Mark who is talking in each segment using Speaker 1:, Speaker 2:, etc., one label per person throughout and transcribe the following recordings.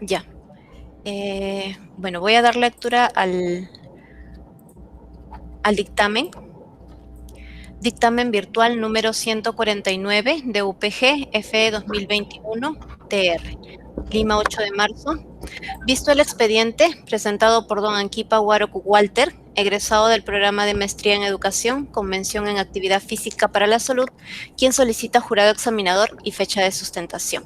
Speaker 1: Ya. Bueno, voy a dar lectura al dictamen. Dictamen virtual número 149 de UPG FE 2021 TR, Lima 8 de marzo. Visto el expediente presentado por don Anquipa Huároco Walter, egresado del programa de maestría en educación con mención en actividad física para la salud, quien solicita jurado examinador y fecha de sustentación.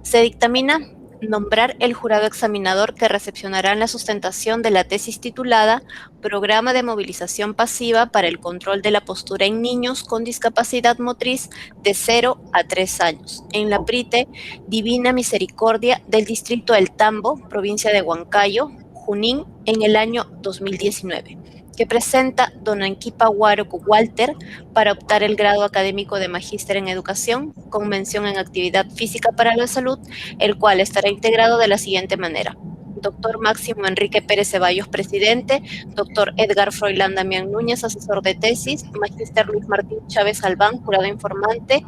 Speaker 1: Se dictamina nombrar el jurado examinador que recepcionará la sustentación de la tesis titulada Programa de Movilización Pasiva para el Control de la Postura en Niños con Discapacidad Motriz de 0 a 3 años, en la PRITE Divina Misericordia del Distrito del Tambo, provincia de Huancayo, Junín, en el año 2019, que presenta don Anquipa Huároco Walter para optar el grado académico de Magíster en Educación con mención en Actividad Física para la Salud, el cual estará integrado de la siguiente manera: doctor Máximo Enrique Pérez Ceballos, presidente; doctor Edgar Froilán Damián Núñez, asesor de tesis; magíster Luis Martín Chávez Albán, jurado informante;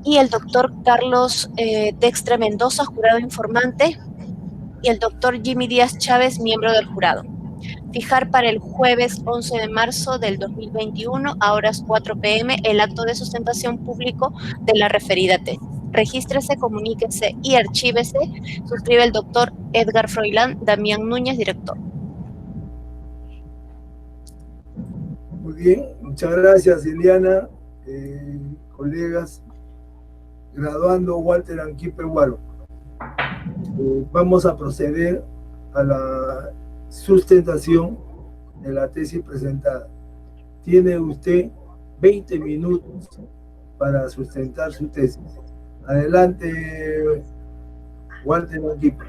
Speaker 1: y el doctor Carlos Dextre Mendoza, jurado informante; y el doctor Jimmy Díaz Chávez, miembro del jurado. Fijar para el jueves 11 de marzo del 2021 a horas 4 p.m. el acto de sustentación público de la referida tesis. Regístrese, comuníquese y archívese. Suscribe el doctor Edgar Froilán Damián Núñez, director.
Speaker 2: Muy bien, muchas gracias, Eliana. Colegas, graduando Walter Anquipa Huároco. Vamos a proceder a la sustentación de la tesis presentada. Tiene usted 20 minutos para sustentar su tesis. Adelante, Walter Anquipa.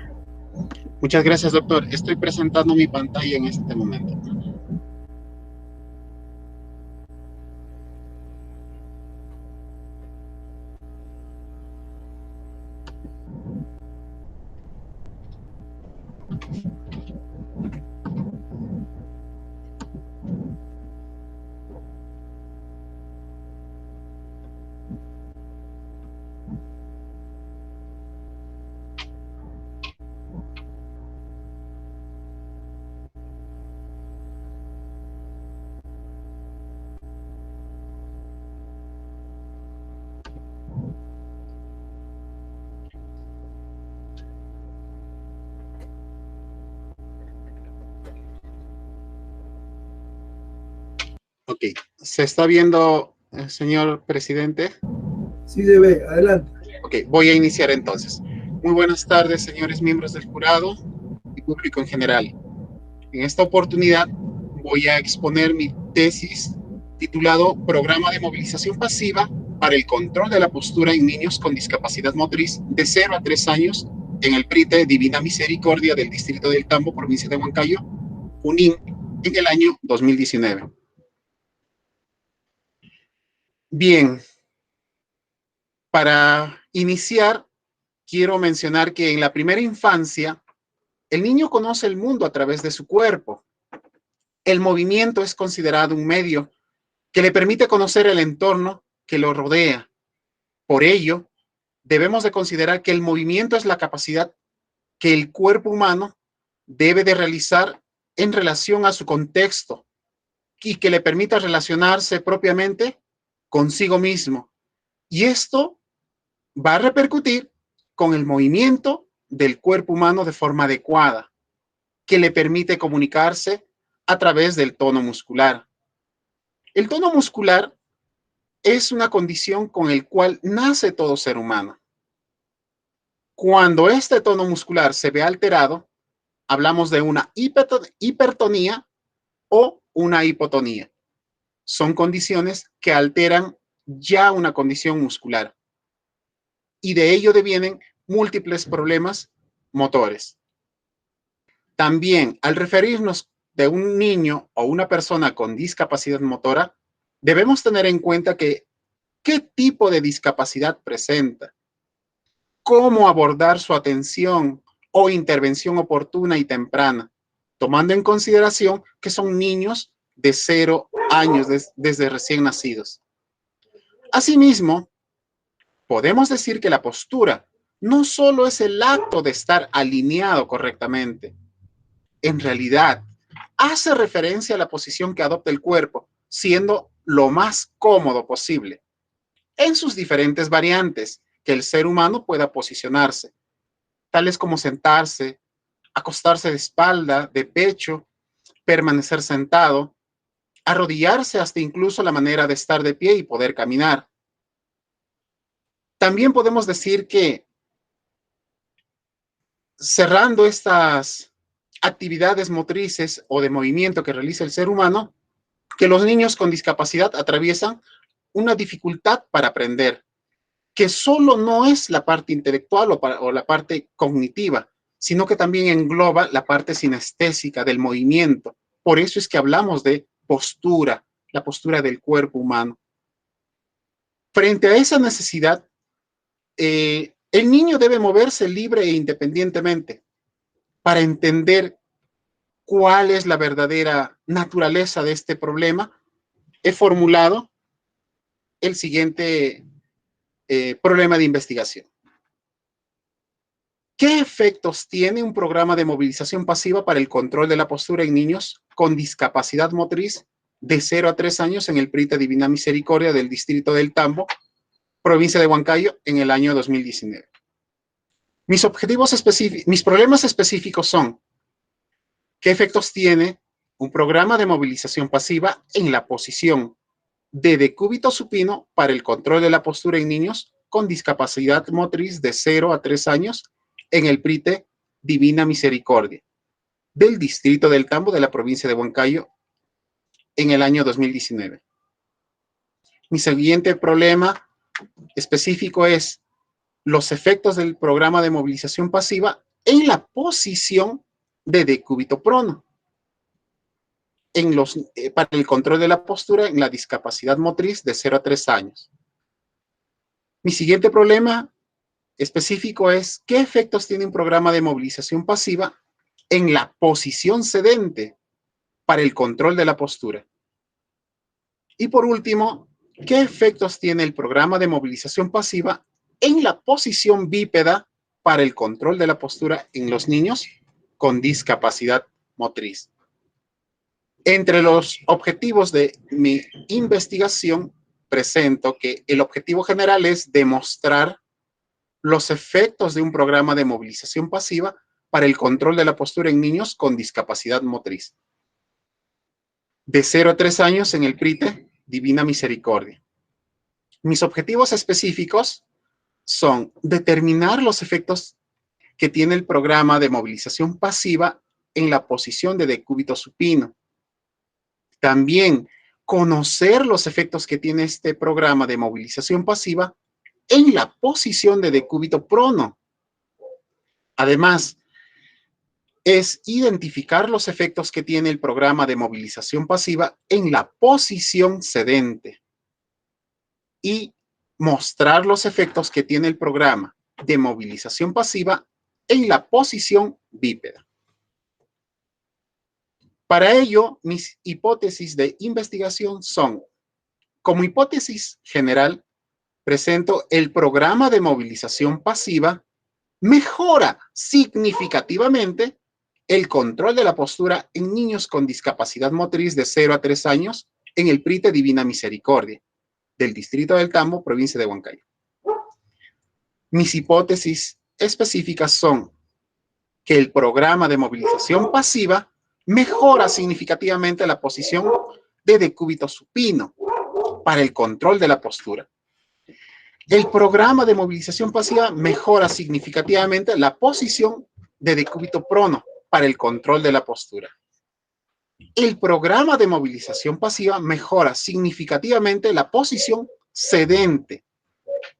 Speaker 3: Muchas gracias, doctor. Estoy presentando mi pantalla en este momento. Ok, ¿se está viendo, señor presidente?
Speaker 2: Sí, debe, adelante.
Speaker 3: Ok, voy a iniciar entonces. Muy buenas tardes, señores miembros del jurado y público en general. En esta oportunidad voy a exponer mi tesis titulado Programa de Movilización Pasiva para el Control de la Postura en Niños con Discapacidad Motriz de 0 a 3 años en el PRITE Divina Misericordia del Distrito del Tambo, provincia de Huancayo, Junín, en el año 2019. Bien, para iniciar, quiero mencionar que en la primera infancia, el niño conoce el mundo a través de su cuerpo. El movimiento es considerado un medio que le permite conocer el entorno que lo rodea. Por ello, debemos de considerar que el movimiento es la capacidad que el cuerpo humano debe de realizar en relación a su contexto y que le permita relacionarse propiamente consigo mismo. Y esto va a repercutir con el movimiento del cuerpo humano de forma adecuada, que le permite comunicarse a través del tono muscular. El tono muscular es una condición con el cual nace todo ser humano. Cuando este tono muscular se ve alterado, hablamos de una hipertonía o una hipotonía. Son condiciones que alteran ya una condición muscular. Y de ello devienen múltiples problemas motores. También, al referirnos de un niño o una persona con discapacidad motora, debemos tener en cuenta que qué tipo de discapacidad presenta, cómo abordar su atención o intervención oportuna y temprana, tomando en consideración que son niños de 0 años desde recién nacidos. Asimismo, Podemos decir que la postura no solo es el acto de estar alineado correctamente, en realidad hace referencia a la posición que adopta el cuerpo, siendo lo más cómodo posible, en sus diferentes variantes que el ser humano pueda posicionarse, tales como sentarse, acostarse de espalda, de pecho, permanecer sentado, arrodillarse, hasta incluso la manera de estar de pie y poder caminar. También podemos decir que cerrando estas actividades motrices o de movimiento que realiza el ser humano, que los niños con discapacidad atraviesan una dificultad para aprender, que solo no es la parte intelectual o la parte cognitiva, sino que también engloba la parte sinestésica del movimiento. Por eso es que hablamos de postura, la postura del cuerpo humano. Frente a esa necesidad, el niño debe moverse libre e independientemente para entender cuál es la verdadera naturaleza de este problema. He formulado el siguiente problema de investigación. ¿Qué efectos tiene un programa de movilización pasiva para el control de la postura en niños con discapacidad motriz de 0 a 3 años en el PRITA Divina Misericordia del Distrito del Tambo, provincia de Huancayo, en el año 2019? Mis problemas específicos son: ¿qué efectos tiene un programa de movilización pasiva en la posición de decúbito supino para el control de la postura en niños con discapacidad motriz de 0 a 3 años en el PRITE Divina Misericordia del Distrito del Tambo de la provincia de Huancayo en el año 2019? Mi siguiente problema específico es los efectos del programa de movilización pasiva en la posición de decúbito prono para el control de la postura en la discapacidad motriz de 0 a 3 años. Mi siguiente problema específico es: ¿qué efectos tiene un programa de movilización pasiva en la posición sedente para el control de la postura? Y por último, ¿qué efectos tiene el programa de movilización pasiva en la posición bípeda para el control de la postura en los niños con discapacidad motriz? Entre los objetivos de mi investigación, presento que el objetivo general es demostrar los efectos de un programa de movilización pasiva para el control de la postura en niños con discapacidad motriz de 0 a 3 años en el PRITE Divina Misericordia. Mis objetivos específicos son determinar los efectos que tiene el programa de movilización pasiva en la posición de decúbito supino. También conocer los efectos que tiene este programa de movilización pasiva en la posición de decúbito prono. Además, es identificar los efectos que tiene el programa de movilización pasiva en la posición sedente y mostrar los efectos que tiene el programa de movilización pasiva en la posición bípeda. Para ello, mis hipótesis de investigación son: como hipótesis general, presento el programa de movilización pasiva mejora significativamente el control de la postura en niños con discapacidad motriz de 0 a 3 años en el PRITE Divina Misericordia del Distrito del Tambo, provincia de Huancayo. Mis hipótesis específicas son que el programa de movilización pasiva mejora significativamente la posición de decúbito supino para el control de la postura. El programa de movilización pasiva mejora significativamente la posición de decúbito prono para el control de la postura. El programa de movilización pasiva mejora significativamente la posición sedente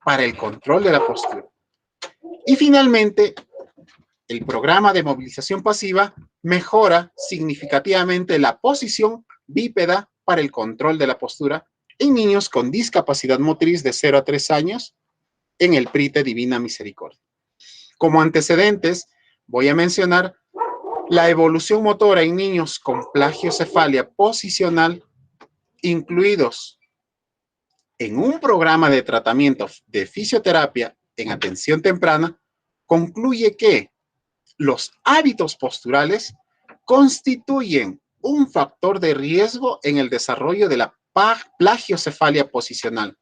Speaker 3: para el control de la postura. Y finalmente, el programa de movilización pasiva mejora significativamente la posición bípeda para el control de la postura en niños con discapacidad motriz de 0 a 3 años en el PRITE Divina Misericordia. Como antecedentes, voy a mencionar la evolución motora en niños con plagiocefalia posicional, incluidos en un programa de tratamiento de fisioterapia en atención temprana, concluye que los hábitos posturales constituyen un factor de riesgo en el desarrollo de la plagiocefalia posicional.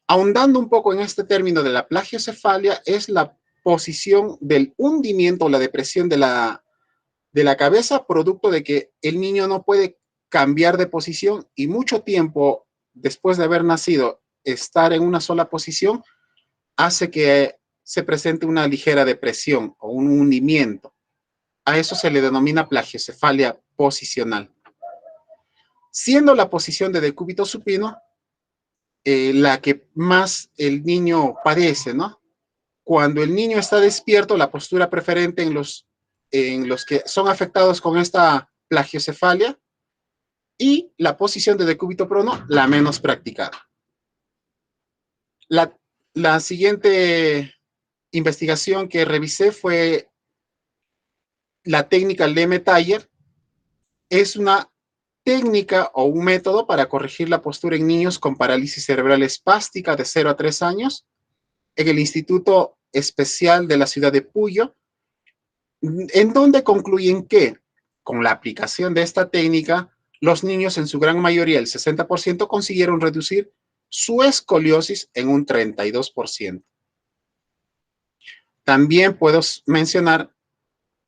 Speaker 3: Ahondando un poco en este término de la plagiocefalia, es la posición del hundimiento o la depresión de la cabeza, producto de que el niño no puede cambiar de posición y mucho tiempo después de haber nacido, estar en una sola posición hace que se presente una ligera depresión o un hundimiento. A eso se le denomina plagiocefalia posicional. Siendo la posición de decúbito supino la que más el niño padece, ¿no? Cuando el niño está despierto, la postura preferente en los que son afectados con esta plagiocefalia, y la posición de decúbito prono, la menos practicada. La siguiente investigación que revisé fue la técnica Lemme-Thayer. Es una técnica o un método para corregir la postura en niños con parálisis cerebral espástica de 0 a 3 años en el Instituto Especial de la ciudad de Puyo, en donde concluyen que con la aplicación de esta técnica, los niños en su gran mayoría, el 60%, consiguieron reducir su escoliosis en un 32%. También puedo mencionar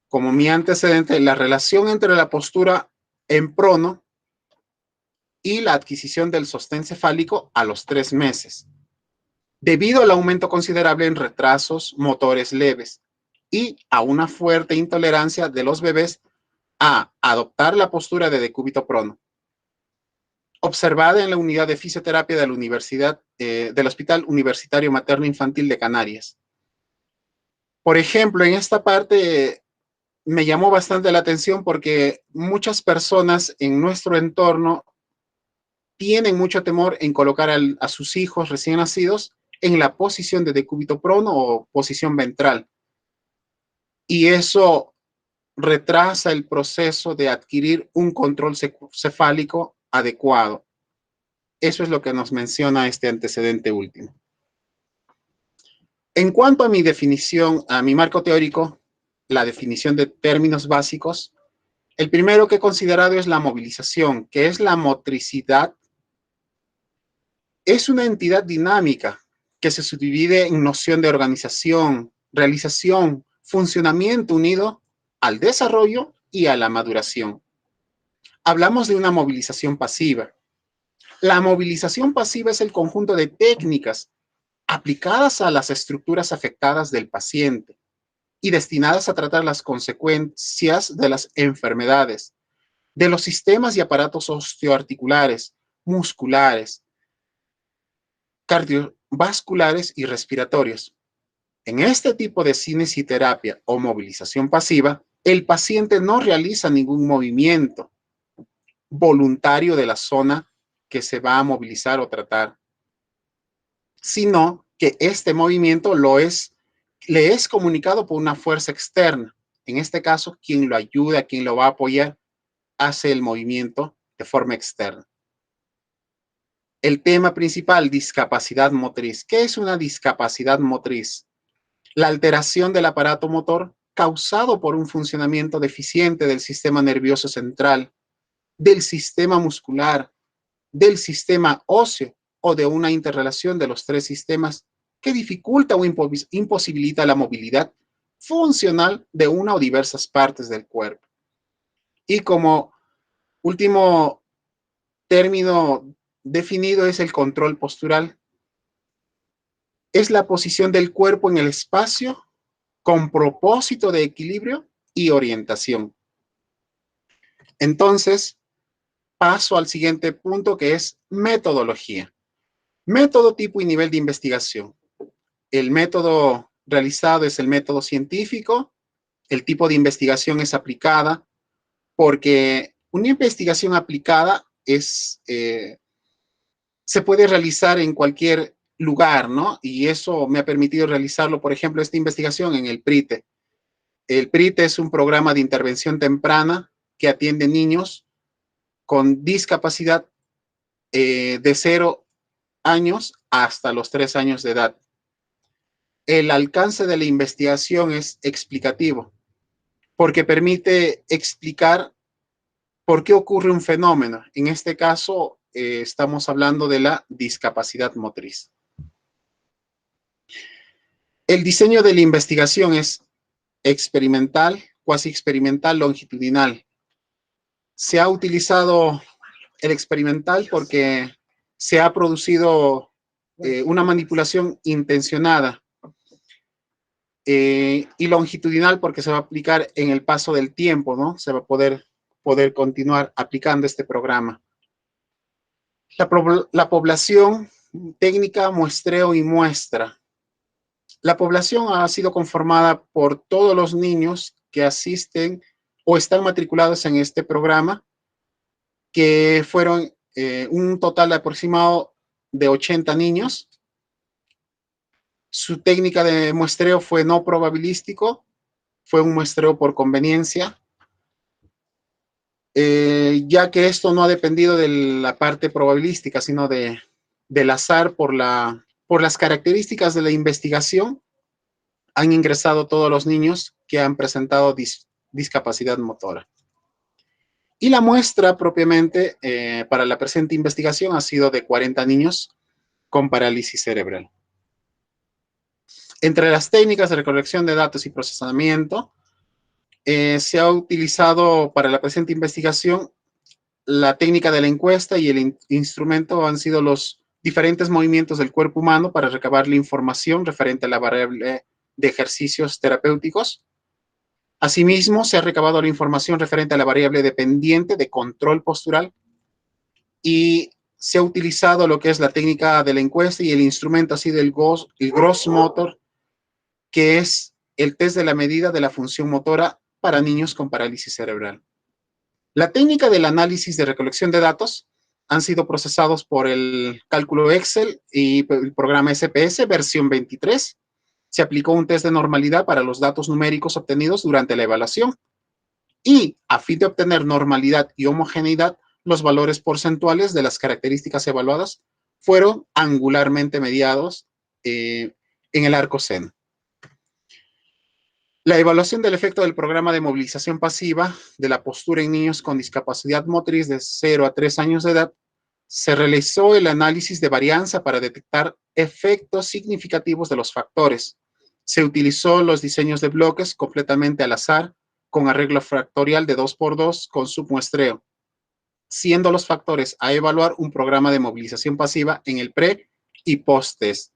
Speaker 3: como mi antecedente la relación entre la postura en prono y la adquisición del sostén cefálico a los 3 meses, debido al aumento considerable en retrasos motores leves y a una fuerte intolerancia de los bebés a adoptar la postura de decúbito prono, observada en la unidad de fisioterapia de la Universidad, del Hospital Universitario Materno Infantil de Canarias. Por ejemplo, en esta parte me llamó bastante la atención porque muchas personas en nuestro entorno tienen mucho temor en colocar a sus hijos recién nacidos en la posición de decúbito prono o posición ventral. Y eso retrasa el proceso de adquirir un control cefálico adecuado. Eso es lo que nos menciona este antecedente último. En cuanto a mi definición, a mi marco teórico, la definición de términos básicos, el primero que he considerado es la movilización, que es la motricidad. Es una entidad dinámica que se subdivide en noción de organización, realización, funcionamiento unido al desarrollo y a la maduración. Hablamos de una movilización pasiva. La movilización pasiva es el conjunto de técnicas aplicadas a las estructuras afectadas del paciente y destinadas a tratar las consecuencias de las enfermedades, de los sistemas y aparatos osteoarticulares, musculares, cardiovasculares y respiratorios. En este tipo de cinesiterapia o movilización pasiva, el paciente no realiza ningún movimiento voluntario de la zona que se va a movilizar o tratar, sino que este movimiento le es comunicado por una fuerza externa. En este caso, quien lo ayuda, quien lo va a apoyar, hace el movimiento de forma externa. El tema principal, discapacidad motriz. ¿Qué es una discapacidad motriz? La alteración del aparato motor causado por un funcionamiento deficiente del sistema nervioso central, del sistema muscular, del sistema óseo o de una interrelación de los 3 sistemas que dificulta o imposibilita la movilidad funcional de una o diversas partes del cuerpo. Y como último término definido es el control postural. Es la posición del cuerpo en el espacio con propósito de equilibrio y orientación. Entonces, paso al siguiente punto, que es metodología. Método, tipo y nivel de investigación. El método realizado es el método científico. El tipo de investigación es aplicada, porque una investigación aplicada se puede realizar en cualquier lugar, ¿no? Y eso me ha permitido realizarlo, por ejemplo, esta investigación en el PRITE. El PRITE es un programa de intervención temprana que atiende niños con discapacidad de 0 años hasta los 3 años de edad. El alcance de la investigación es explicativo, porque permite explicar por qué ocurre un fenómeno. En este caso, estamos hablando de la discapacidad motriz. El diseño de la investigación es experimental, cuasi experimental, longitudinal. Se ha utilizado el experimental porque se ha producido una manipulación intencionada, y longitudinal porque se va a aplicar en el paso del tiempo, ¿no? Se va a poder continuar aplicando este programa. La población, técnica, muestreo y muestra. La población ha sido conformada por todos los niños que asisten o están matriculados en este programa, que fueron un total aproximado de 80 niños. Su técnica de muestreo fue no probabilístico, fue un muestreo por conveniencia, ya que esto no ha dependido de la parte probabilística, sino del azar por las características de la investigación. Han ingresado todos los niños que han presentado discapacidad motora. Y la muestra propiamente para la presente investigación ha sido de 40 niños con parálisis cerebral. Entre las técnicas de recolección de datos y procesamiento, se ha utilizado para la presente investigación la técnica de la encuesta, y el instrumento han sido los diferentes movimientos del cuerpo humano para recabar la información referente a la variable de ejercicios terapéuticos. Asimismo, se ha recabado la información referente a la variable dependiente de control postural, y se ha utilizado lo que es la técnica de la encuesta, y el instrumento ha sido el Gross Motor, que es el test de la medida de la función motora para niños con parálisis cerebral. La técnica del análisis de recolección de datos han sido procesados por el cálculo Excel y el programa SPS versión 23. Se aplicó un test de normalidad para los datos numéricos obtenidos durante la evaluación, y a fin de obtener normalidad y homogeneidad, los valores porcentuales de las características evaluadas fueron angularmente mediados en el arco seno. La evaluación del efecto del programa de movilización pasiva de la postura en niños con discapacidad motriz de 0 a 3 años de edad. Se realizó el análisis de varianza para detectar efectos significativos de los factores. Se utilizó los diseños de bloques completamente al azar, con arreglo factorial de 2x2 con submuestreo, siendo los factores a evaluar un programa de movilización pasiva en el pre y post-test,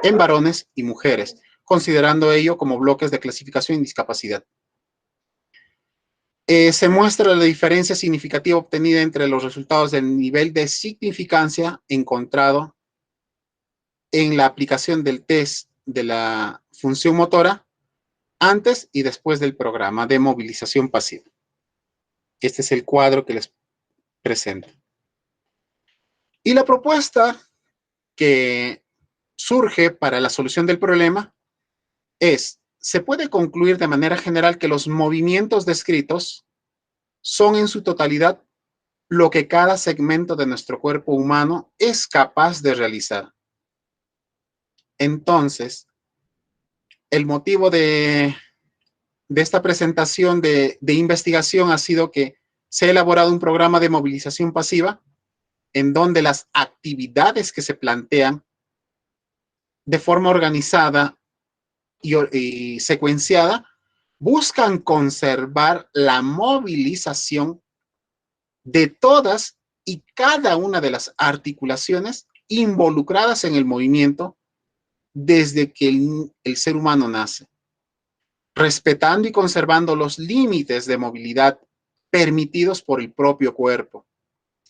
Speaker 3: en varones y mujeres, considerando ello como bloques de clasificación en discapacidad. Se muestra la diferencia significativa obtenida entre los resultados del nivel de significancia encontrado en la aplicación del test de la función motora antes y después del programa de movilización pasiva. Este es el cuadro que les presento. Y la propuesta que surge para la solución del problema se puede concluir de manera general que los movimientos descritos son en su totalidad lo que cada segmento de nuestro cuerpo humano es capaz de realizar. Entonces, el motivo de esta presentación de investigación ha sido que se ha elaborado un programa de movilización pasiva en donde las actividades que se plantean de forma organizada y secuenciada buscan conservar la movilización de todas y cada una de las articulaciones involucradas en el movimiento desde que el ser humano nace, respetando y conservando los límites de movilidad permitidos por el propio cuerpo,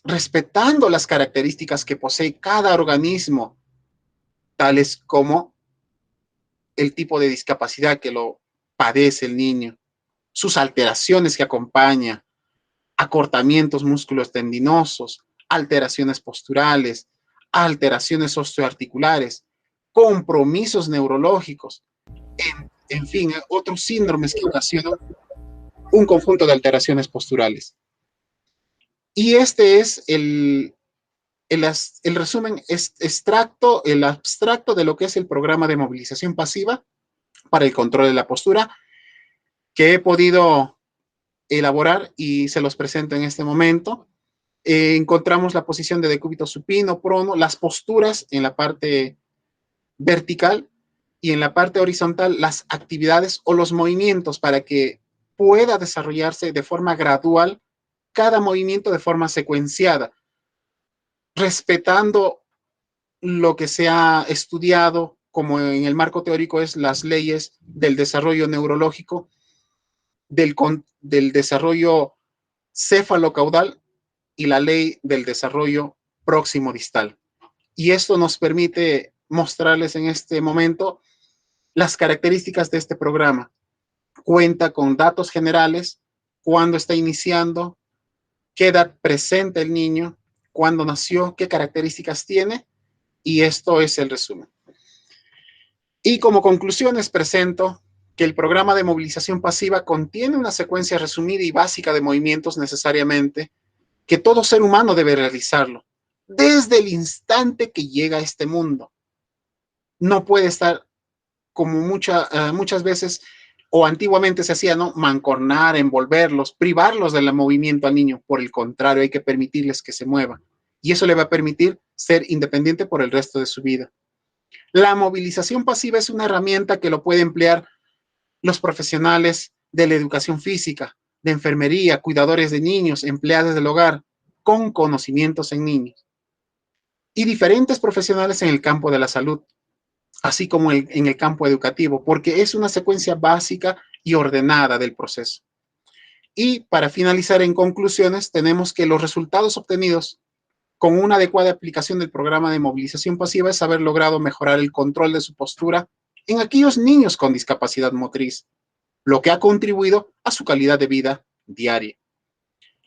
Speaker 3: respetando las características que posee cada organismo, tales como el tipo de discapacidad que lo padece el niño, sus alteraciones que acompaña, acortamientos músculos tendinosos, alteraciones posturales, alteraciones osteoarticulares, compromisos neurológicos, en fin, otros síndromes que ocasionan un conjunto de alteraciones posturales. Y este es el el resumen es el abstracto de lo que es el programa de movilización pasiva para el control de la postura que he podido elaborar y se los presento en este momento. Encontramos la posición de decúbito supino, prono, las posturas en la parte vertical y en la parte horizontal las actividades o los movimientos para que pueda desarrollarse de forma gradual cada movimiento de forma secuenciada, respetando lo que se ha estudiado como en el marco teórico es las leyes del desarrollo neurológico, del desarrollo céfalo-caudal y la ley del desarrollo próximo-distal. Y esto nos permite mostrarles en este momento las características de este programa. Cuenta con datos generales, cuándo está iniciando, qué edad presenta el niño, cuándo nació, qué características tiene, y esto es el resumen. Y como conclusiones presento que el programa de movilización pasiva contiene una secuencia resumida y básica de movimientos necesariamente, que todo ser humano debe realizarlo, desde el instante que llega a este mundo. No puede estar como muchas veces, o antiguamente se hacía, ¿no? Mancornar, envolverlos, privarlos del movimiento al niño. Por el contrario, hay que permitirles que se muevan. Y eso le va a permitir ser independiente por el resto de su vida. La movilización pasiva es una herramienta que lo puede emplear los profesionales de la educación física, de enfermería, cuidadores de niños, empleados del hogar, con conocimientos en niños. Y diferentes profesionales en el campo de la salud, así como en el campo educativo, porque es una secuencia básica y ordenada del proceso. Y para finalizar en conclusiones, tenemos que los resultados obtenidos con una adecuada aplicación del programa de movilización pasiva es haber logrado mejorar el control de su postura en aquellos niños con discapacidad motriz, lo que ha contribuido a su calidad de vida diaria.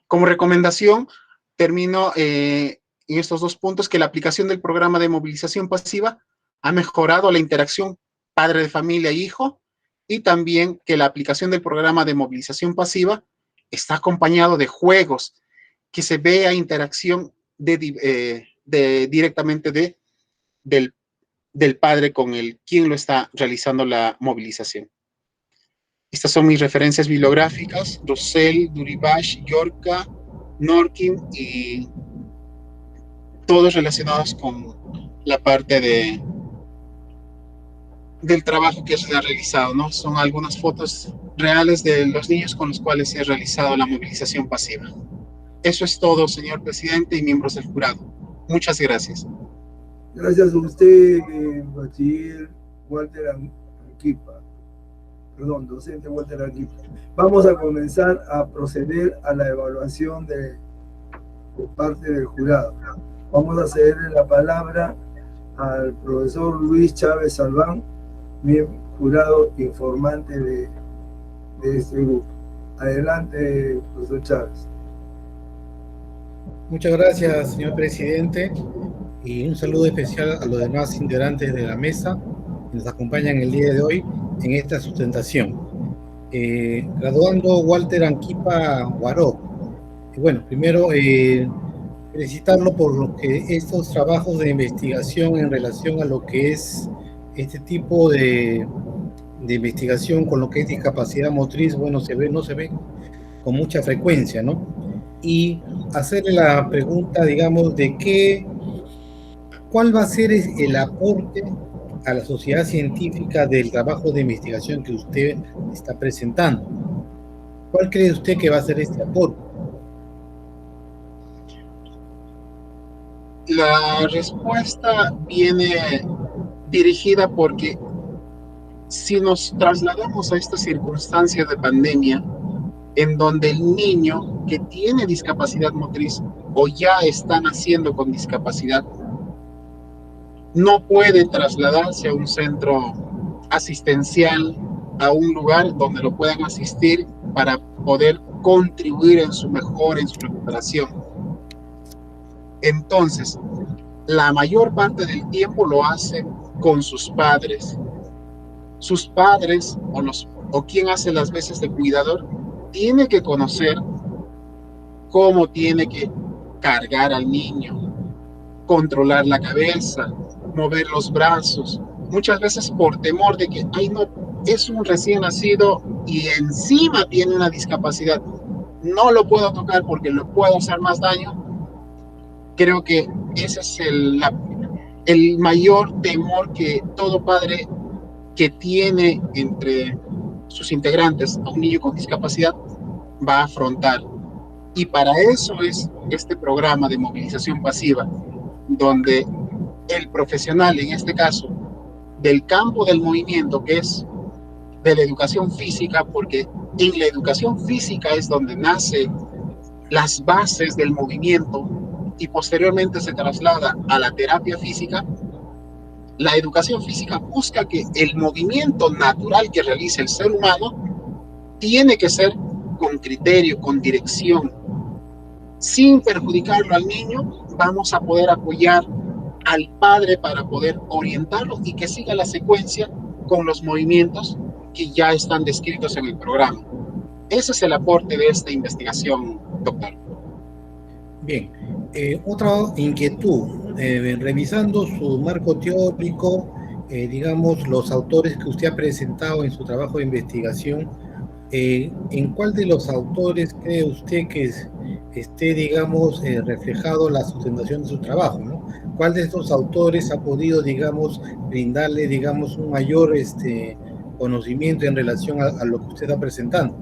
Speaker 3: Como recomendación, termino en estos dos puntos que la aplicación del programa de movilización pasiva ha mejorado la interacción padre de familia e hijo, y también que la aplicación del programa de movilización pasiva está acompañado de juegos, que se vea interacción directamente del padre con quien lo está realizando la movilización. Estas son mis referencias bibliográficas: Roussel, Duribash, Yorca, Norkin, y todos relacionados con la parte del trabajo que se ha realizado, ¿no? Son algunas fotos reales de los niños con los cuales se ha realizado la movilización pasiva. Eso es todo, señor presidente y miembros del jurado. Muchas gracias.
Speaker 2: Gracias a usted, bachiller Walter Anquipa. Perdón, docente Walter Anquipa. Vamos a comenzar a proceder a la evaluación por parte del jurado. Vamos a cederle la palabra al profesor Luis Chávez Salván, miembro jurado informante de este grupo. Adelante, profesor Chávez.
Speaker 4: Muchas gracias, señor presidente, y un saludo especial a los demás integrantes de la mesa que nos acompañan el día de hoy en esta sustentación. Graduando Walter Anquipa Guaró. Bueno, primero felicitarlo por lo que estos trabajos de investigación en relación a lo que es este tipo de investigación con lo que es discapacidad motriz, bueno, no se ve con mucha frecuencia, ¿no? Y hacerle la pregunta, digamos, de cuál va a ser el aporte a la sociedad científica del trabajo de investigación que usted está presentando. ¿Cuál cree usted que va a ser este aporte?
Speaker 3: La respuesta viene dirigida porque si nos trasladamos a esta circunstancia de pandemia, en donde el niño que tiene discapacidad motriz o ya está naciendo con discapacidad no puede trasladarse a un centro asistencial, a un lugar donde lo puedan asistir para poder contribuir en su recuperación. Entonces, la mayor parte del tiempo lo hace con sus padres. Sus padres o quien hace las veces de cuidador tiene que conocer cómo tiene que cargar al niño, controlar la cabeza, mover los brazos, muchas veces por temor de que, ay no, es un recién nacido y encima tiene una discapacidad, no lo puedo tocar porque lo puedo hacer más daño. Creo que ese es el mayor temor que todo padre que tiene entre sus integrantes a un niño con discapacidad va a afrontar. Y para eso es este programa de movilización pasiva, donde el profesional, en este caso, del campo del movimiento, que es de la educación física, porque en la educación física es donde nacen las bases del movimiento y posteriormente se traslada a la terapia física. La educación física busca que el movimiento natural que realiza el ser humano tiene que ser con criterio, con dirección, sin perjudicarlo al niño. Vamos a poder apoyar al padre para poder orientarlo y que siga la secuencia con los movimientos que ya están descritos en el programa. Ese es el aporte de esta investigación, doctor.
Speaker 4: Bien, otra inquietud, revisando su marco teórico, digamos, los autores que usted ha presentado en su trabajo de investigación, ¿en cuál de los autores cree usted que esté, digamos, reflejado la sustentación de su trabajo, ¿no? ¿Cuál de estos autores ha podido, digamos, brindarle, digamos, un mayor conocimiento en relación a lo que usted está presentando?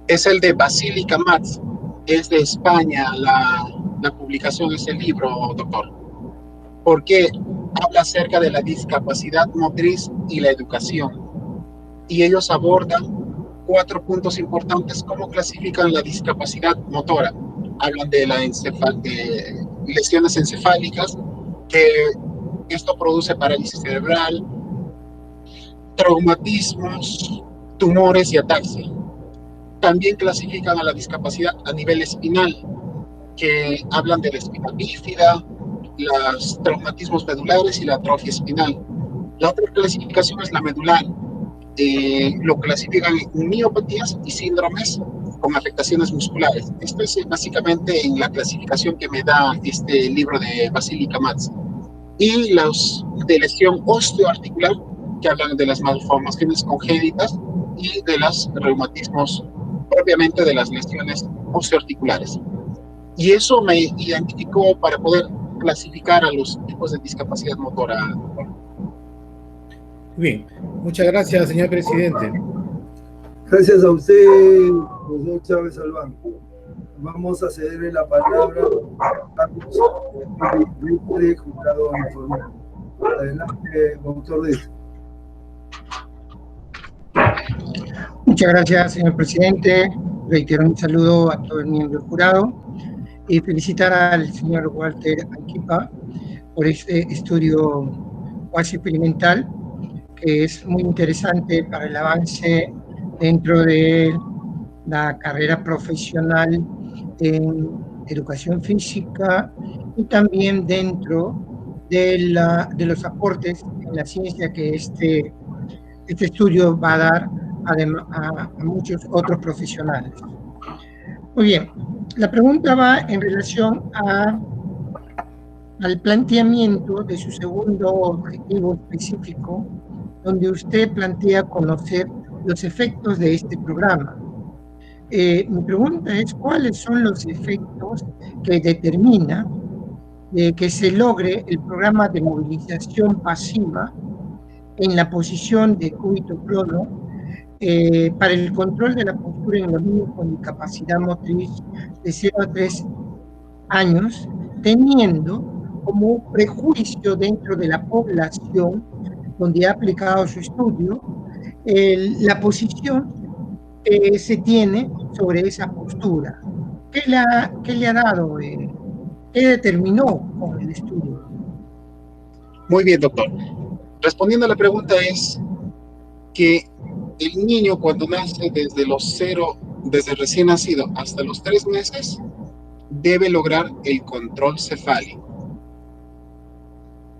Speaker 3: Es el de Vasily Kamatz, es de España, la publicación de ese libro, doctor, porque habla acerca de la discapacidad motriz y la educación. Y ellos abordan 4 puntos importantes: cómo clasifican la discapacidad motora. Hablan de de lesiones encefálicas, que esto produce parálisis cerebral, traumatismos, tumores y ataxia. También clasifican a la discapacidad a nivel espinal, que hablan de la espina bífida, los traumatismos medulares y la atrofia espinal. La otra clasificación es la medular. Lo clasifican en miopatías y síndromes con afectaciones musculares. Esto es básicamente en la clasificación que me da este libro de Vasily Kamatz. Y los de lesión osteoarticular, que hablan de las malformaciones congénitas y de los reumatismos, propiamente de las lesiones osteoarticulares. Y eso me identificó para poder clasificar a los tipos de discapacidad motora.
Speaker 4: Bien, muchas gracias, señor presidente.
Speaker 2: Gracias a usted, profesor Chávez Albán. Vamos a cederle la palabra a Carlos Ritre, jurado informal. Adelante, doctor Díaz.
Speaker 5: Muchas gracias, señor presidente. Reitero un saludo a todo el miembro del jurado y felicitar al señor Walter Arequipa por este estudio cuasi experimental, que es muy interesante para el avance dentro de la carrera profesional en educación física y también dentro de los aportes en la ciencia que este estudio va a dar a muchos otros profesionales. Muy bien, la pregunta va en relación al planteamiento de su segundo objetivo específico, donde usted plantea conocer los efectos de este programa. Mi pregunta es, ¿cuáles son los efectos que determina que se logre el programa de movilización pasiva en la posición de cúbito clono para el control de la postura en los niños con discapacidad motriz de 0 a 3 años, teniendo como prejuicio dentro de la población donde ha aplicado su estudio la posición que se tiene sobre esa postura? ¿Qué le ha dado? ¿Qué determinó con el estudio?
Speaker 3: Muy bien, doctor. Respondiendo a la pregunta es que el niño, cuando nace desde recién nacido hasta los 3 meses, debe lograr el control cefálico.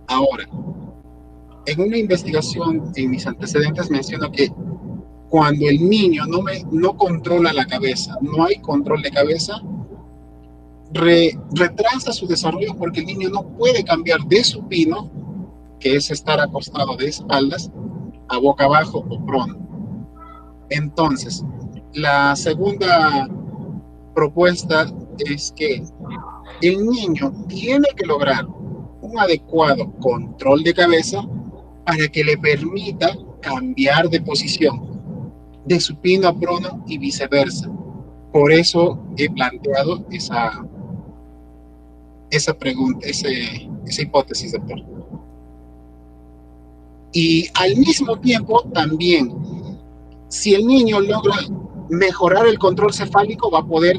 Speaker 3: Ahora, en una investigación en mis antecedentes menciono que cuando el niño no controla la cabeza, no hay control de cabeza, retrasa su desarrollo porque el niño no puede cambiar de supino, que es estar acostado de espaldas, a boca abajo o prono. Entonces, la segunda propuesta es que el niño tiene que lograr un adecuado control de cabeza para que le permita cambiar de posición, de supino a prono y viceversa. Por eso he planteado esa pregunta, esa hipótesis, doctor. Y al mismo tiempo también, si el niño logra mejorar el control cefálico, va a poder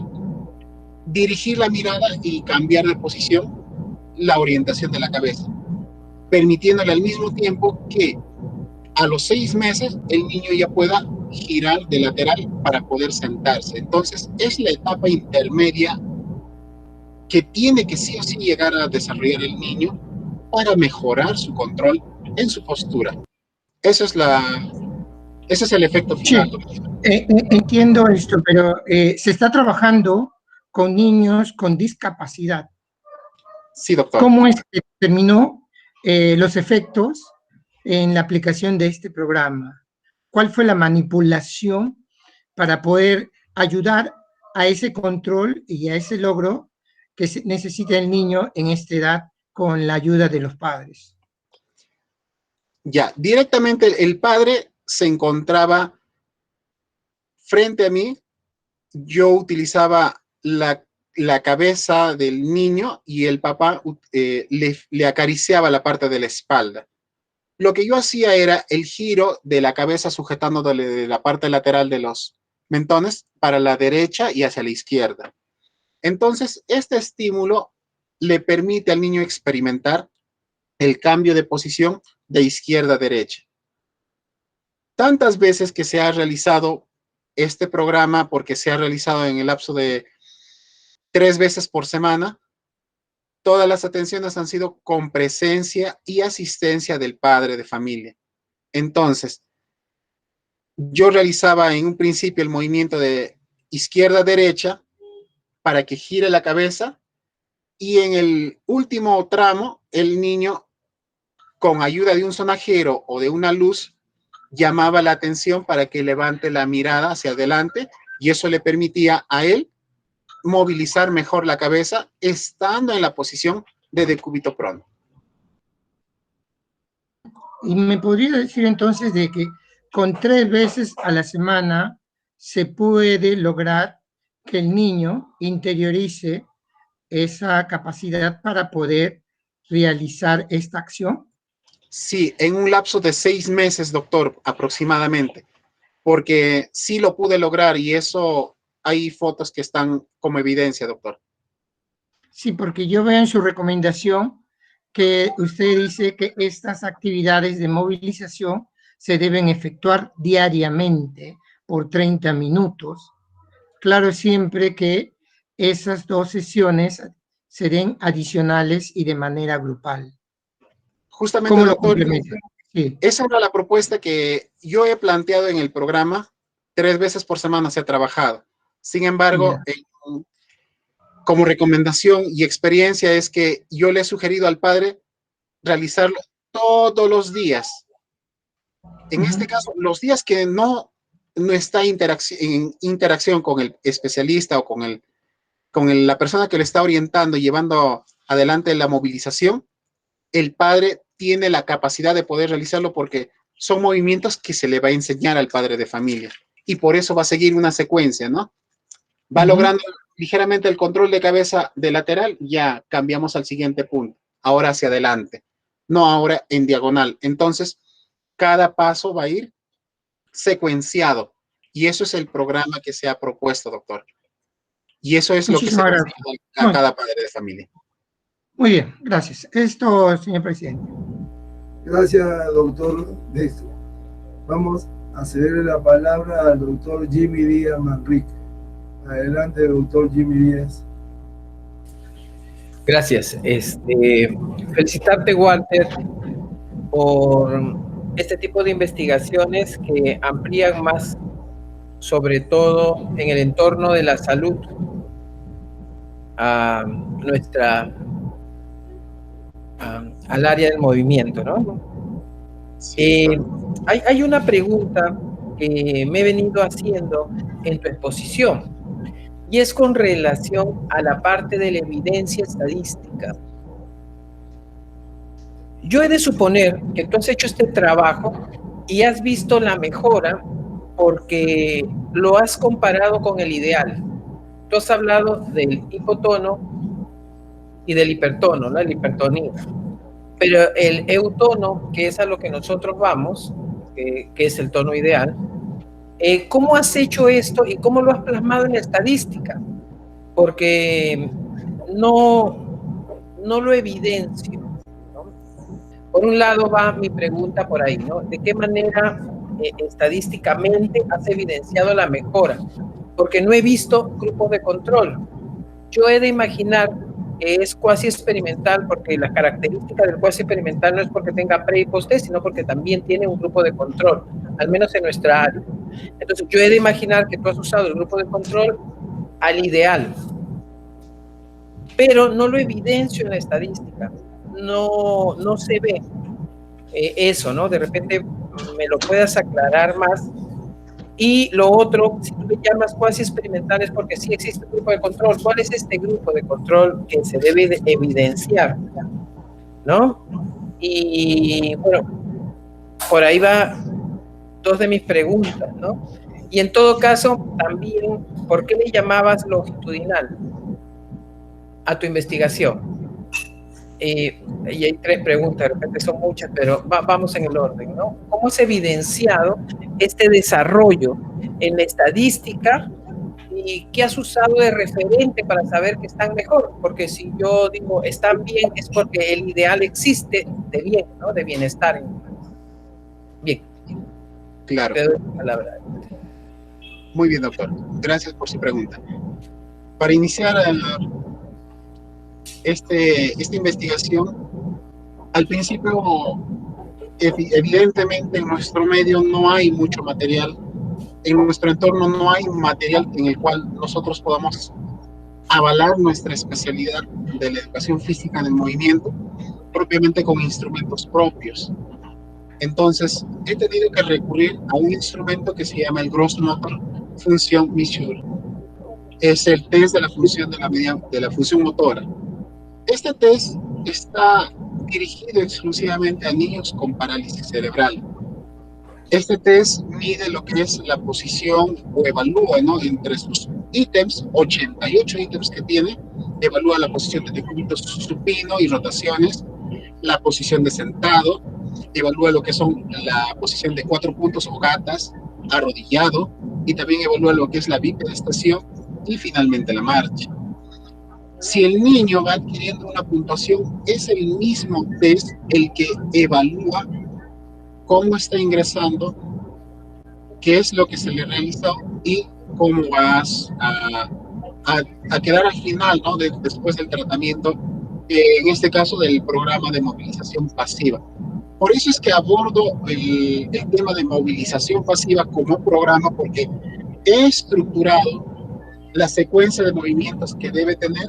Speaker 3: dirigir la mirada y cambiar de posición, la orientación de la cabeza, permitiéndole al mismo tiempo que a los 6 meses el niño ya pueda girar de lateral para poder sentarse. Entonces es la etapa intermedia que tiene que sí o sí llegar a desarrollar el niño para mejorar su control en su postura. Ese es el efecto final.
Speaker 5: Sí, entiendo esto, pero se está trabajando con niños con discapacidad.
Speaker 3: Sí, doctor.
Speaker 5: ¿Cómo es que determinó los efectos en la aplicación de este programa? ¿Cuál fue la manipulación para poder ayudar a ese control y a ese logro que necesita el niño en esta edad con la ayuda de los padres?
Speaker 3: Ya, directamente el padre se encontraba frente a mí. Yo utilizaba la cabeza del niño y el papá le acariciaba la parte de la espalda. Lo que yo hacía era el giro de la cabeza sujetándole de la parte lateral de los mentones para la derecha y hacia la izquierda. Entonces, este estímulo le permite al niño experimentar el cambio de posición de izquierda a derecha. Tantas veces que se ha realizado este programa, porque se ha realizado en el lapso de 3 veces por semana, todas las atenciones han sido con presencia y asistencia del padre de familia. Entonces, yo realizaba en un principio el movimiento de izquierda a derecha para que gire la cabeza, y en el último tramo, el niño, con ayuda de un sonajero o de una luz, llamaba la atención para que levante la mirada hacia adelante, y eso le permitía a él movilizar mejor la cabeza estando en la posición de decúbito prono.
Speaker 5: Y me podría decir entonces de que con 3 veces a la semana se puede lograr que el niño interiorice esa capacidad para poder realizar esta acción.
Speaker 3: Sí, en un lapso de 6 meses, doctor, aproximadamente, porque sí lo pude lograr, y eso hay fotos que están como evidencia, doctor.
Speaker 5: Sí, porque yo veo en su recomendación que usted dice que estas actividades de movilización se deben efectuar diariamente por 30 minutos. Claro, siempre que esas 2 sesiones serán adicionales y de manera grupal.
Speaker 3: Justamente,
Speaker 5: ¿Cómo lo
Speaker 3: doctor,
Speaker 5: complementa? Sí.
Speaker 3: esa era la propuesta que yo he planteado en el programa. 3 veces por semana se ha trabajado. Sin embargo, como recomendación y experiencia es que yo le he sugerido al padre realizarlo todos los días. En este caso, los días que no está en interacción con el especialista o con la persona que le está orientando y llevando adelante la movilización, el padre tiene la capacidad de poder realizarlo, porque son movimientos que se le va a enseñar al padre de familia, y por eso va a seguir una secuencia, ¿no? Va logrando ligeramente el control de cabeza de lateral, ya cambiamos al siguiente punto, ahora hacia adelante, no ahora en diagonal. Entonces, cada paso va a ir secuenciado, y eso es el programa que se ha propuesto, doctor. Y eso es lo que se le enseña a cada padre de familia.
Speaker 5: Muy bien, gracias. Esto, señor presidente.
Speaker 2: Gracias, doctor Dexter. Vamos a cederle la palabra al doctor Jimmy Díaz Manrique. Adelante, doctor Jimmy Díaz.
Speaker 6: Gracias. Felicitarte, Walter, por este tipo de investigaciones que amplían más, sobre todo en el entorno de la salud, al área del movimiento, ¿no? Hay una pregunta que me he venido haciendo en tu exposición, y es con relación a la parte de la evidencia estadística. Yo he de suponer que tú has hecho este trabajo y has visto la mejora porque lo has comparado con el ideal. Tú has hablado del hipotono y del hipertono, ¿no? El hipertonía. Pero el eutono, que es a lo que nosotros vamos, que es el tono ideal, ¿cómo has hecho esto y cómo lo has plasmado en la estadística? Porque no lo evidencio, ¿no? Por un lado va mi pregunta por ahí, ¿no? ¿De qué manera estadísticamente has evidenciado la mejora? Porque no he visto grupos de control. Yo he de imaginar que es cuasi experimental, porque la característica del cuasi experimental no es porque tenga pre y post test, sino porque también tiene un grupo de control, al menos en nuestra área. Entonces yo he de imaginar que tú has usado el grupo de control al ideal, pero no lo evidencio en la estadística, no se ve eso, ¿no? De repente me lo puedas aclarar más. Y lo otro, si tú le llamas cuasi experimental, es porque sí existe un grupo de control. ¿Cuál es este grupo de control que se debe de evidenciar? ¿No? Y bueno, por ahí va dos de mis preguntas, ¿no? Y en todo caso, también, ¿por qué le llamabas longitudinal a tu investigación? Y hay tres preguntas, de repente son muchas, pero vamos en el orden, ¿no? ¿Cómo has evidenciado este desarrollo en la estadística y qué has usado de referente para saber que están mejor? Porque si yo digo están bien, es porque el ideal existe de bien, ¿no? De bienestar. Bien.
Speaker 3: Claro.
Speaker 6: Te doy la palabra.
Speaker 3: Muy bien, doctor. Gracias por su pregunta. Para iniciar esta investigación, al principio, evidentemente en nuestro medio no hay mucho material, en nuestro entorno no hay un material en el cual nosotros podamos avalar nuestra especialidad de la educación física del movimiento, propiamente con instrumentos propios. Entonces, he tenido que recurrir a un instrumento que se llama el Gross Motor Function Measure. Es el test de la función de la función motora. Este test está dirigido exclusivamente a niños con parálisis cerebral. Este test mide lo que es la posición o evalúa, ¿no? Entre sus ítems, 88 ítems que tiene, evalúa la posición de decúbito supino y rotaciones, la posición de sentado, evalúa lo que son la posición de 4 puntos o gatas, arrodillado, y también evalúa lo que es la bipedestación y finalmente la marcha. Si el niño va adquiriendo una puntuación, es el mismo test el que evalúa cómo está ingresando, qué es lo que se le realizó y cómo vas a quedar al final, ¿no? Después del tratamiento, en este caso del programa de movilización pasiva. Por eso es que abordo el tema de movilización pasiva como programa, porque he estructurado la secuencia de movimientos que debe tener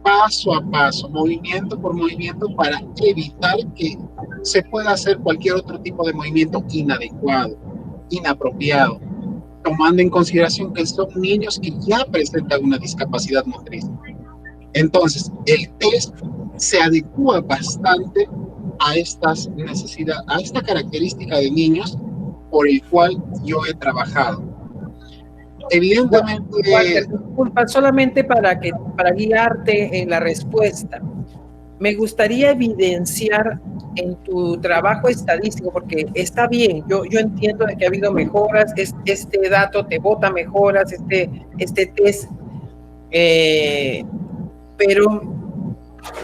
Speaker 3: paso a paso, movimiento por movimiento, para evitar que se pueda hacer cualquier otro tipo de movimiento inadecuado, inapropiado, tomando en consideración que son niños que ya presentan una discapacidad motriz. Entonces, el test se adecua bastante a estas necesidades, a esta característica de niños por el cual yo he trabajado. Evidentemente...
Speaker 6: Walter, disculpa, solamente para guiarte en la respuesta. Me gustaría evidenciar en tu trabajo estadístico, porque está bien, yo entiendo de que ha habido mejoras, este dato te bota mejoras, este test, pero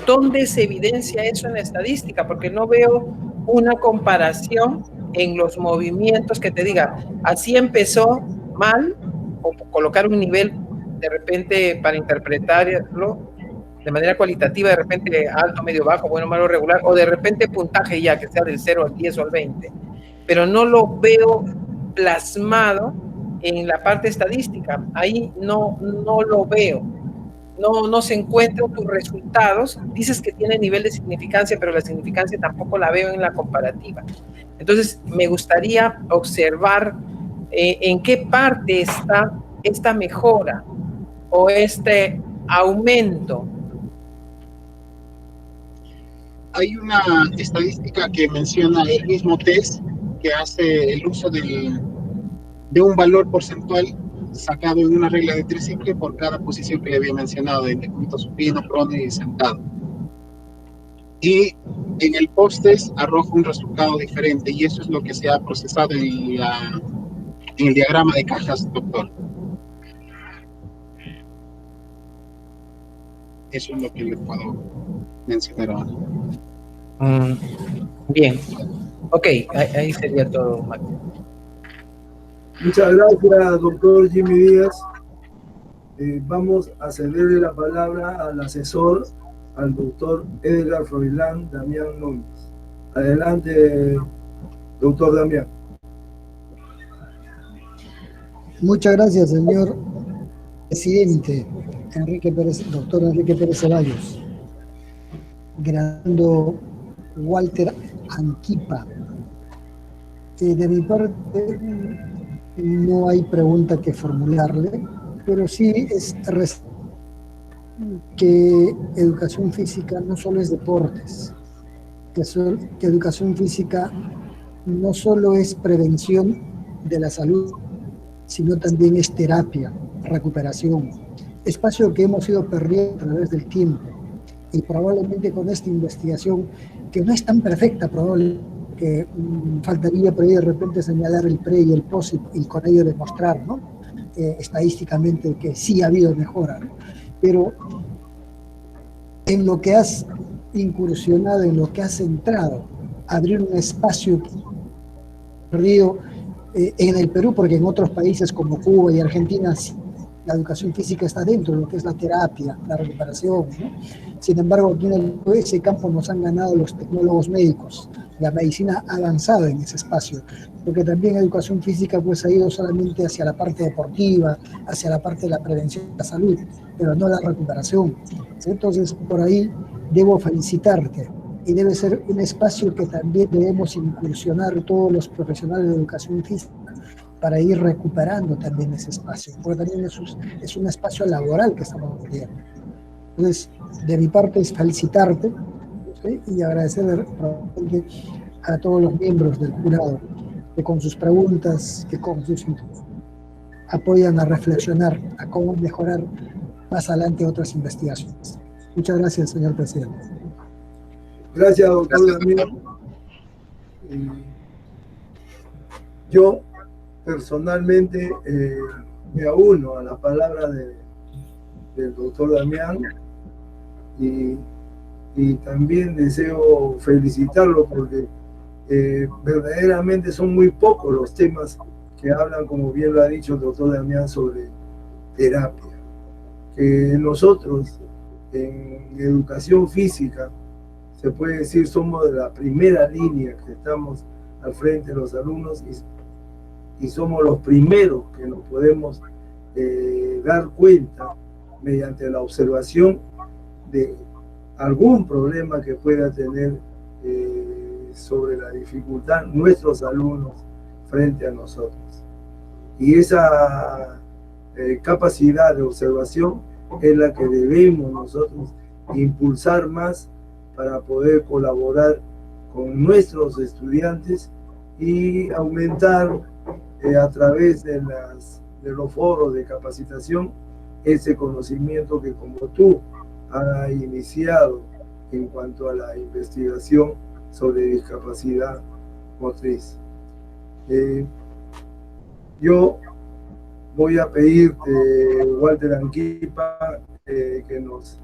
Speaker 6: ¿dónde se evidencia eso en la estadística? Porque no veo una comparación en los movimientos que te diga, así empezó mal, o colocar un nivel de repente para interpretarlo de manera cualitativa, de repente alto, medio, bajo, bueno, malo, regular, o de repente puntaje ya, que sea del 0 al 10 o al 20, pero no lo veo plasmado en la parte estadística, ahí no lo veo. no se encuentran tus resultados. Dices que tiene nivel de significancia, pero la significancia tampoco la veo en la comparativa. Entonces, me gustaría observar en qué parte está esta mejora o este aumento.
Speaker 3: Hay una estadística que menciona el mismo test que hace el uso de un valor porcentual sacado en una regla de 3 simple por cada posición que le había mencionado, de decúbito supino, prono y sentado. Y en el post-test arroja un resultado diferente, y eso es lo que se ha procesado en el diagrama de cajas, doctor. Eso es lo que le puedo mencionar ahora.
Speaker 6: Bien. Ok, ahí sería todo, Marco.
Speaker 2: Muchas gracias, doctor Jimmy Díaz. Vamos a cederle la palabra al asesor, al doctor Edgar Froilán Damián Núñez. Adelante, doctor Damián.
Speaker 7: Muchas gracias, señor presidente doctor Enrique Pérez Ceballos. Graduando Walter Anquipa. De mi parte, no hay pregunta que formularle, pero sí es que educación física no solo es deportes, que educación física no solo es prevención de la salud, sino también es terapia, recuperación, espacio que hemos ido perdiendo a través del tiempo, y probablemente con esta investigación, que no es tan perfecta, probablemente que faltaría por ahí de repente señalar el pre y el post y con ello demostrar, ¿no? Estadísticamente que sí ha habido mejora, ¿no? Pero en lo que has incursionado, en lo que has entrado, abrir un espacio perdido en el Perú, porque en otros países como Cuba y Argentina la educación física está dentro de lo que es la terapia, la recuperación, ¿no? Sin embargo, aquí en ese campo nos han ganado los tecnólogos médicos. La medicina ha avanzado en ese espacio, porque también educación física pues ha ido solamente hacia la parte deportiva, hacia la parte de la prevención de la salud, pero no la recuperación. Entonces, por ahí debo felicitarte, y debe ser un espacio que también debemos incursionar todos los profesionales de educación física para ir recuperando también ese espacio, porque también es un espacio laboral que estamos viviendo. Entonces, de mi parte es felicitarte, ¿sí? Y agradecer a todos los miembros del jurado que con sus preguntas, que con sus apoyan a reflexionar a cómo mejorar más adelante otras investigaciones. Muchas gracias, señor presidente.
Speaker 2: Gracias, doctor Damián. Yo personalmente me uno a la palabra del doctor Damián y también deseo felicitarlo porque verdaderamente son muy pocos los temas que hablan, como bien lo ha dicho el doctor Damián, sobre terapia. Que nosotros en educación física, se puede decir, somos de la primera línea que estamos al frente de los alumnos y somos los primeros que nos podemos dar cuenta mediante la observación de algún problema que pueda tener sobre la dificultad nuestros alumnos frente a nosotros. Y esa capacidad de observación es la que debemos nosotros impulsar más para poder colaborar con nuestros estudiantes y aumentar a través de los foros de capacitación ese conocimiento que, como tú has iniciado en cuanto a la investigación sobre discapacidad motriz. Yo voy a pedirte, Walter Anquipa, que nos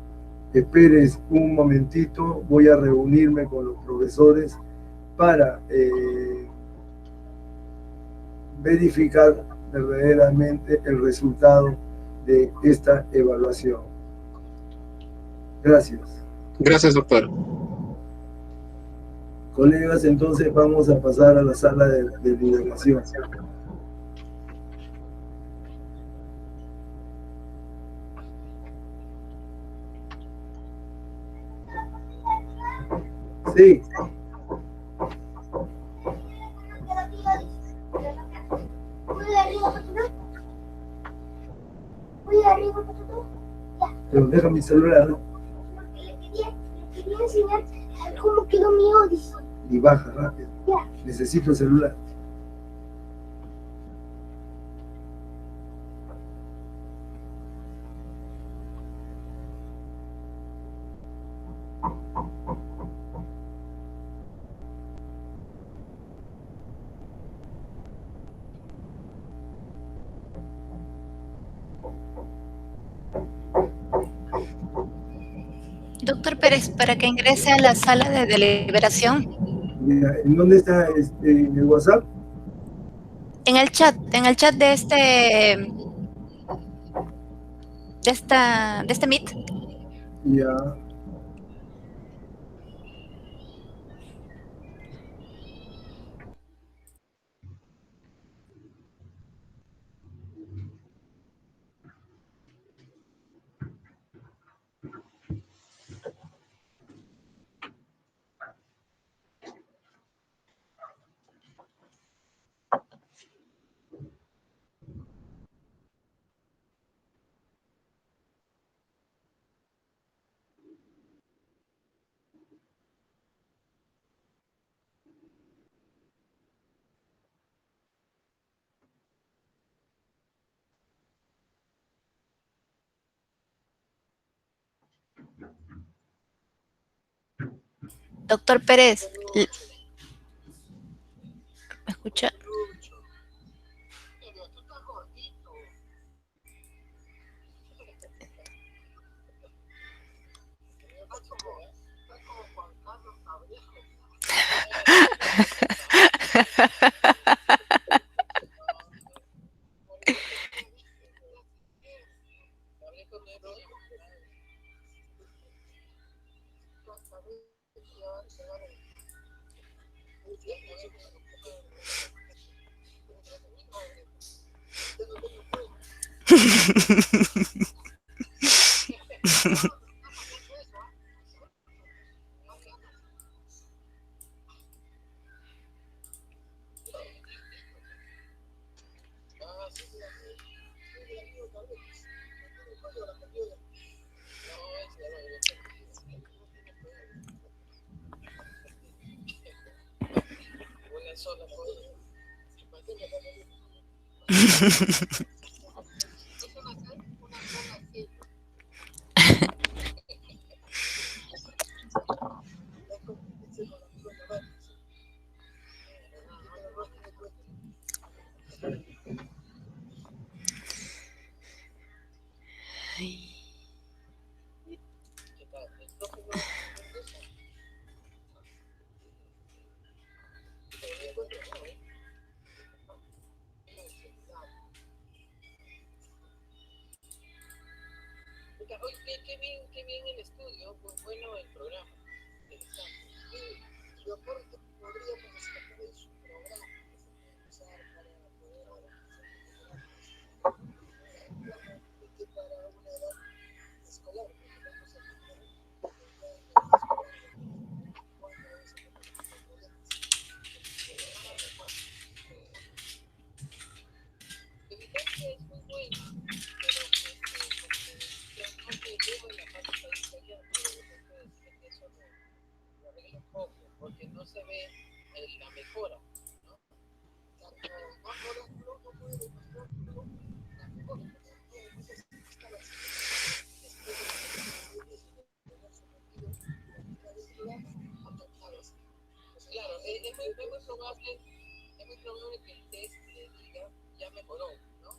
Speaker 2: esperes un momentito. Voy a reunirme con los profesores para verificar verdaderamente el resultado de esta evaluación. Gracias.
Speaker 3: Gracias, doctor.
Speaker 2: Colegas, entonces vamos a pasar a la sala de deliberación. Sí. Pero deja mi celular, ¿no? Le quería enseñar cómo quedó mi Odyssey. Y baja rápido. Ya. Necesito el celular.
Speaker 1: Doctor Pérez, para que ingrese a la sala de deliberación.
Speaker 2: Mira, ¿en dónde está en el WhatsApp?
Speaker 1: En el chat de este Meet.
Speaker 2: Ya.
Speaker 1: Doctor Pérez, ¿me escucha?
Speaker 6: Qué bien el estudio, pues bueno el programa. Interesante. Y aparte podríamos rescatar de su programa que se puede usar para poder para una edad escolar, porque vamos a evidencia es muy buena, pero realmente llevo en la parte estadística, pero de repente decir que eso lo arregla un poco, porque no se ve la mejora, ¿no? Tanto no puede demostrar la mejora, porque muchas instalaciones después de pues claro, es muy probable que el test le diga ya mejoró, ¿no?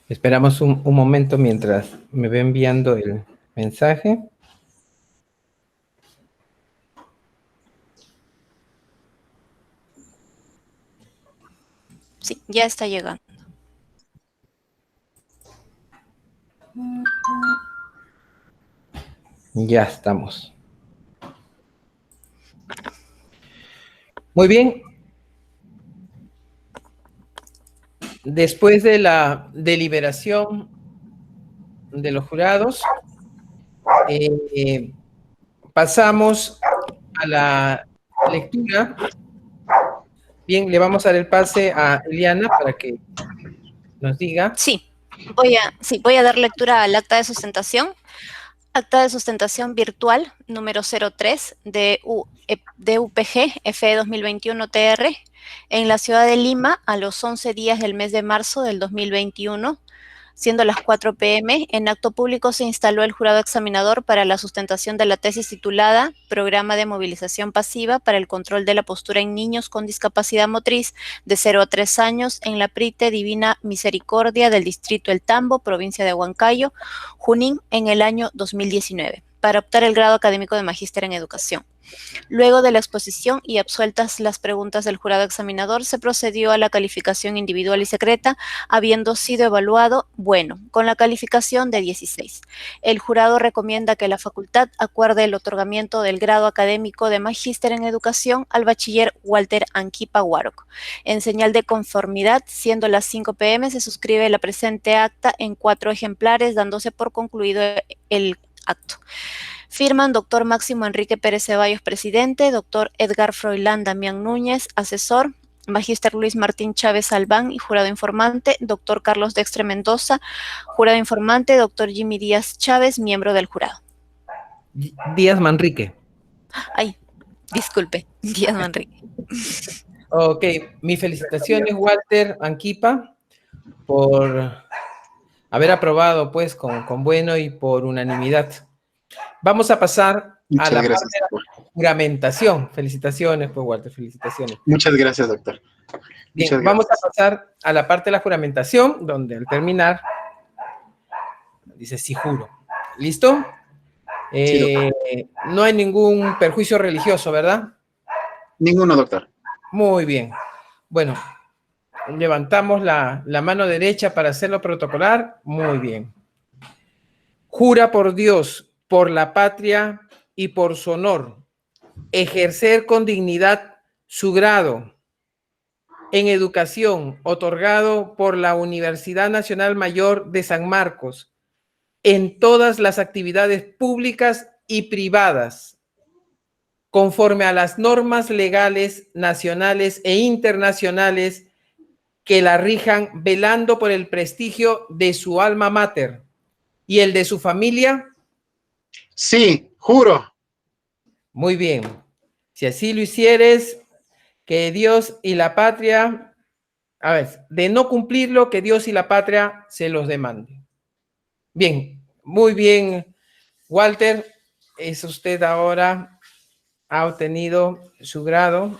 Speaker 6: Esperamos un momento mientras me va enviando el mensaje.
Speaker 1: Sí, ya está llegando.
Speaker 6: Ya estamos. Muy bien. Después de la deliberación de los jurados, pasamos a la lectura. Bien, le vamos a dar el pase a Eliana para que nos diga.
Speaker 1: Sí, voy a dar lectura al acta de sustentación. Acta de sustentación virtual número 03 de UPG FE 2021 TR en la ciudad de Lima a los 11 días del mes de marzo del 2021, siendo las 4 p.m. En acto público se instaló el jurado examinador para la sustentación de la tesis titulada Programa de Movilización Pasiva para el Control de la Postura en Niños con Discapacidad Motriz de 0 a 3 años en la PRITE Divina Misericordia del Distrito El Tambo, provincia de Huancayo, Junín, en el año 2019, para optar el grado académico de Magíster en Educación. Luego de la exposición y absueltas las preguntas del jurado examinador, se procedió a la calificación individual y secreta, habiendo sido evaluado bueno, con la calificación de 16. El jurado recomienda que la facultad acuerde el otorgamiento del grado académico de Magíster en Educación al bachiller Walter Anquipa Huároc. En señal de conformidad, siendo las 5 p.m., se suscribe la presente acta en 4 ejemplares, dándose por concluido el acto. Firman doctor Máximo Enrique Pérez Ceballos, presidente, doctor Edgar Froilán Damián Núñez, asesor, magíster Luis Martín Chávez Albán y jurado informante, doctor Carlos Dextre Mendoza, jurado informante, doctor Jimmy Díaz Chávez, miembro del jurado.
Speaker 6: Díaz Manrique.
Speaker 1: Ay, disculpe, Díaz Manrique.
Speaker 6: Ok, mis felicitaciones, Walter Anquipa, por haber aprobado pues con bueno y por unanimidad. Vamos a pasar a la parte de la juramentación. Felicitaciones, pues, Walter, felicitaciones.
Speaker 3: Muchas gracias, doctor.
Speaker 6: Bien,
Speaker 3: Muchas
Speaker 6: vamos
Speaker 3: gracias.
Speaker 6: a pasar a la parte de la juramentación, donde al terminar dice sí juro. ¿Listo?
Speaker 3: Sí,
Speaker 6: no hay ningún perjuicio religioso, ¿verdad?
Speaker 3: Ninguno, doctor.
Speaker 6: Muy bien. Bueno, levantamos la mano derecha para hacerlo protocolar. Muy bien. Jura por Dios, por la patria y por su honor, ejercer con dignidad su grado en educación otorgado por la Universidad Nacional Mayor de San Marcos en todas las actividades públicas y privadas, conforme a las normas legales nacionales e internacionales que la rijan, velando por el prestigio de su alma mater y el de su familia.
Speaker 3: Sí, juro.
Speaker 6: Muy bien. Si así lo hicieres, que Dios y la patria, a ver, de no cumplirlo, que Dios y la patria se los demanden. Bien, muy bien, Walter. Es usted ahora, ha obtenido su grado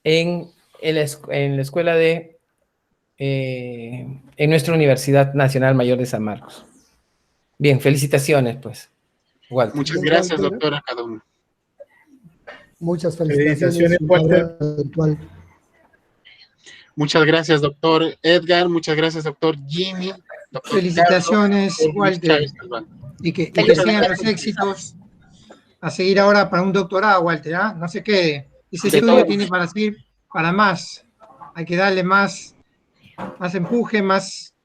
Speaker 6: en la escuela de, en nuestra Universidad Nacional Mayor de San Marcos. Bien, felicitaciones, pues, Walter.
Speaker 3: Muchas
Speaker 7: Bien,
Speaker 3: gracias,
Speaker 7: Walter.
Speaker 3: doctor, a cada uno.
Speaker 7: Muchas felicitaciones,
Speaker 4: Walter.
Speaker 7: virtual.
Speaker 3: Muchas gracias, doctor Edgar. Muchas gracias, doctor Jimmy. Doctor
Speaker 5: Felicitaciones,
Speaker 3: Carlos,
Speaker 5: Walter.
Speaker 3: Chávez Albán.
Speaker 5: Y que
Speaker 1: Felicidades.
Speaker 5: sigan los éxitos. A seguir ahora para un doctorado, Walter, ¿ah? No se quede. Ese
Speaker 3: De
Speaker 5: estudio
Speaker 3: todo.
Speaker 5: tiene para seguir para más. Hay que darle más empuje, más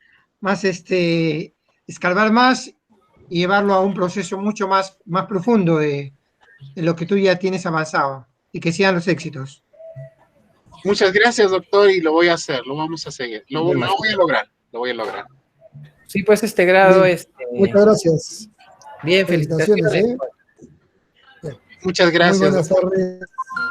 Speaker 5: escarbar más y llevarlo a un proceso mucho más profundo de lo que tú ya tienes avanzado. Y que sigan los éxitos.
Speaker 3: Muchas gracias, doctor, y lo voy a hacer, lo vamos a seguir. Lo voy a lograr. Lo voy a lograr.
Speaker 6: Sí, pues este grado,
Speaker 7: Bien. Muchas gracias.
Speaker 6: bien,
Speaker 7: Felicitaciones,
Speaker 6: felicitaciones.
Speaker 3: Muchas
Speaker 7: Muy
Speaker 3: gracias.
Speaker 7: buenas
Speaker 3: Doctor.
Speaker 7: tardes.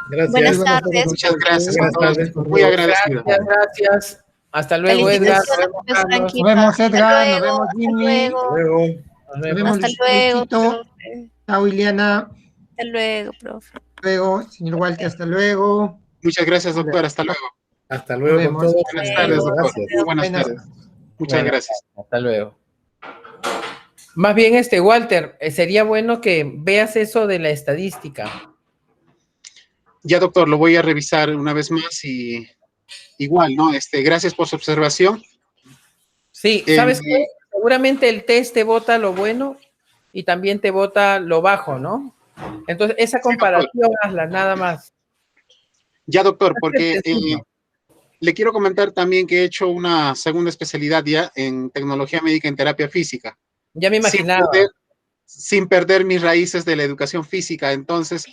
Speaker 4: Gracias.
Speaker 1: Buenas
Speaker 7: Muy
Speaker 1: tardes.
Speaker 3: Muchas gracias a
Speaker 4: Buenas
Speaker 3: todos.
Speaker 4: tardes.
Speaker 3: Muy agradecido.
Speaker 6: Gracias. Hasta luego, Edgar. Nos
Speaker 1: Felicitaciones,
Speaker 6: vemos,
Speaker 1: profesor
Speaker 6: Carlos.
Speaker 5: Nos
Speaker 1: Anquipa.
Speaker 5: vemos, Edgar. Nos
Speaker 1: Hasta
Speaker 5: vemos,
Speaker 1: luego.
Speaker 5: Jimmy.
Speaker 4: Hasta luego.
Speaker 6: Nos
Speaker 5: Nos
Speaker 6: vemos.
Speaker 5: vemos,
Speaker 1: Hasta luego,
Speaker 5: Luisito.
Speaker 1: profe.
Speaker 5: Chao, Iliana.
Speaker 1: Hasta luego, profe.
Speaker 5: Hasta luego, señor Walter. Hasta luego.
Speaker 3: Muchas gracias, doctor. Hasta luego.
Speaker 4: Hasta luego
Speaker 5: Nos
Speaker 4: con
Speaker 5: vemos.
Speaker 4: todos.
Speaker 3: Buenas
Speaker 1: Hasta
Speaker 3: tardes,
Speaker 1: luego.
Speaker 3: doctor.
Speaker 4: Gracias.
Speaker 3: Muy buenas
Speaker 5: Buenas
Speaker 3: tardes. Muchas
Speaker 6: Buenas
Speaker 3: gracias.
Speaker 6: Hasta luego. Más bien, Walter, sería bueno que veas eso de la estadística.
Speaker 3: Ya, doctor, lo voy a revisar una vez más y igual, ¿no? Gracias por su observación.
Speaker 6: Sí, ¿sabes qué? Seguramente el test te bota lo bueno y también te bota lo bajo, ¿no? Entonces, esa comparación hazla nada más.
Speaker 3: Ya, doctor, porque
Speaker 6: sencillo.
Speaker 3: le quiero comentar también que he hecho una segunda especialidad ya en tecnología médica en terapia física.
Speaker 6: Ya me imaginaba.
Speaker 3: Sin perder mis raíces de la educación física. Entonces,